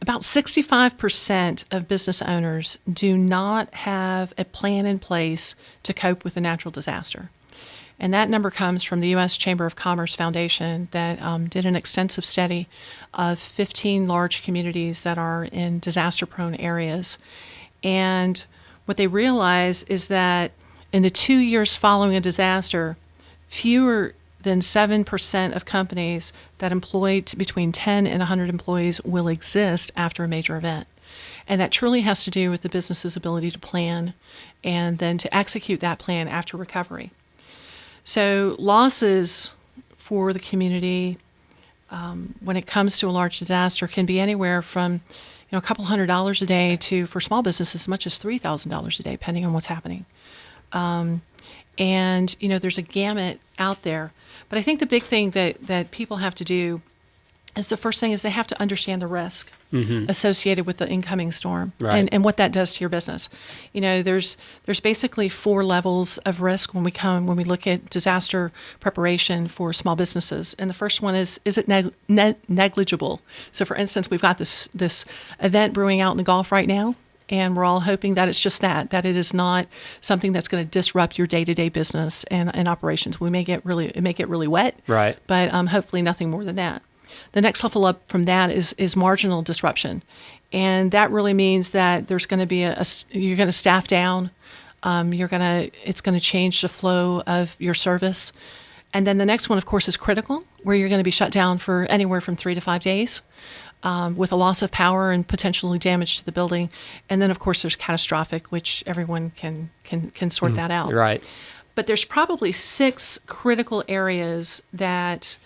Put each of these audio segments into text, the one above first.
About 65% of business owners do not have a plan in place to cope with a natural disaster. And that number comes from the U.S. Chamber of Commerce Foundation that did an extensive study of 15 large communities that are in disaster-prone areas. And what they realize is that in the 2 years following a disaster, fewer than 7% of companies that employ between 10 and 100 employees will exist after a major event. And that truly has to do with the business's ability to plan and then to execute that plan after recovery. So losses for the community when it comes to a large disaster can be anywhere from a couple $100 a day to, for small businesses, as much as $3,000 a day, depending on what's happening. And there's a gamut out there. But I think the big thing that people have to do is the first thing is they have to understand the risk associated with the incoming storm and what that does to your business. There's basically 4 levels of risk when we look at disaster preparation for small businesses. And the first one is it negligible? So for instance, we've got this event brewing out in the Gulf right now. And we're all hoping that it's just that it is not something that's going to disrupt your day-to-day business and operations. It may get really wet, right? But hopefully nothing more than that. The next level up from that is marginal disruption, and that really means that there's going to be you're going to staff down. It's going to change the flow of your service, and then the next one, of course, is critical, where you're going to be shut down for anywhere from 3 to 5 days. With a loss of power and potentially damage to the building. And then, of course, there's catastrophic, which everyone can sort that out. Right. But there's probably 6 critical areas that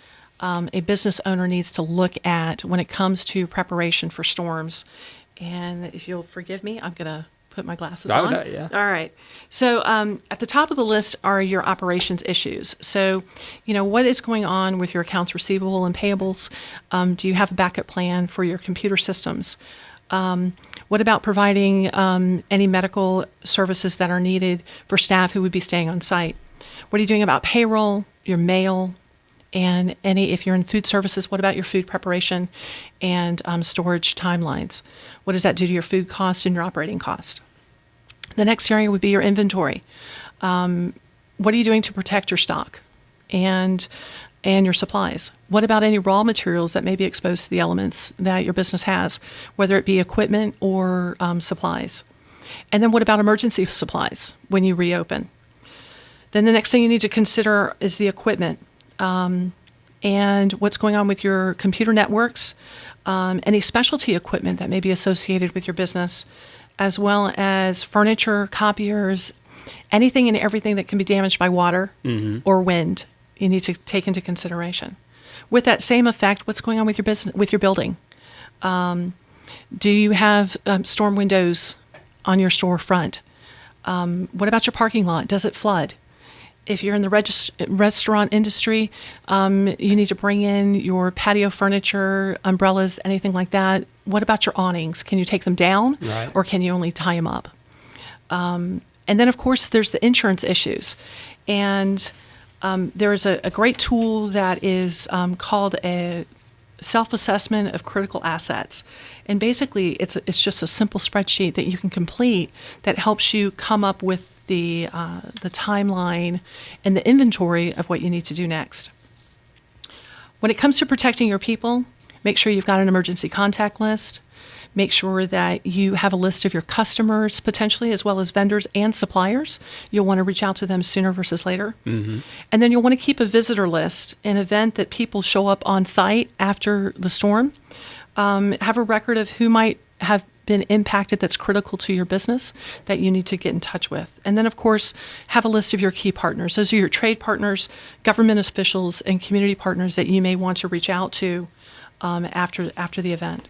a business owner needs to look at when it comes to preparation for storms. And if you'll forgive me, I'm going to put my glasses on. Yeah. All right. So at the top of the list are your operations issues. So, what is going on with your accounts receivable and payables? Do you have a backup plan for your computer systems? What about providing any medical services that are needed for staff who would be staying on site? What are you doing about payroll, your mail, and if you're in food services, what about your food preparation and storage timelines? What does that do to your food cost and your operating cost? The next area would be your inventory. What are you doing to protect your stock and your supplies? What about any raw materials that may be exposed to the elements that your business has, whether it be equipment or supplies? And then what about emergency supplies when you reopen? Then the next thing you need to consider is the equipment and what's going on with your computer networks, any specialty equipment that may be associated with your business, as well as furniture, copiers, anything and everything that can be damaged by water or wind. You need to take into consideration. With that same effect, what's going on with your business, with your building? Do you have storm windows on your storefront? What about your parking lot? Does it flood? If you're in the restaurant industry, you need to bring in your patio furniture, umbrellas, anything like that. What about your awnings? Can you take them down, or can you only tie them up? And then, of course, there's the insurance issues. And there is a great tool that is called a self-assessment of critical assets. And basically, it's just a simple spreadsheet that you can complete that helps you come up with the timeline and the inventory of what you need to do next. When it comes to protecting your people, make sure you've got an emergency contact list. Make sure that you have a list of your customers potentially, as well as vendors and suppliers. You'll want to reach out to them sooner versus later. And then you'll want to keep a visitor list in event that people show up on site after the storm. Have a record of who might have been impacted that's critical to your business that you need to get in touch with. And then, of course, have a list of your key partners. Those are your trade partners, government officials, and community partners that you may want to reach out to after the event.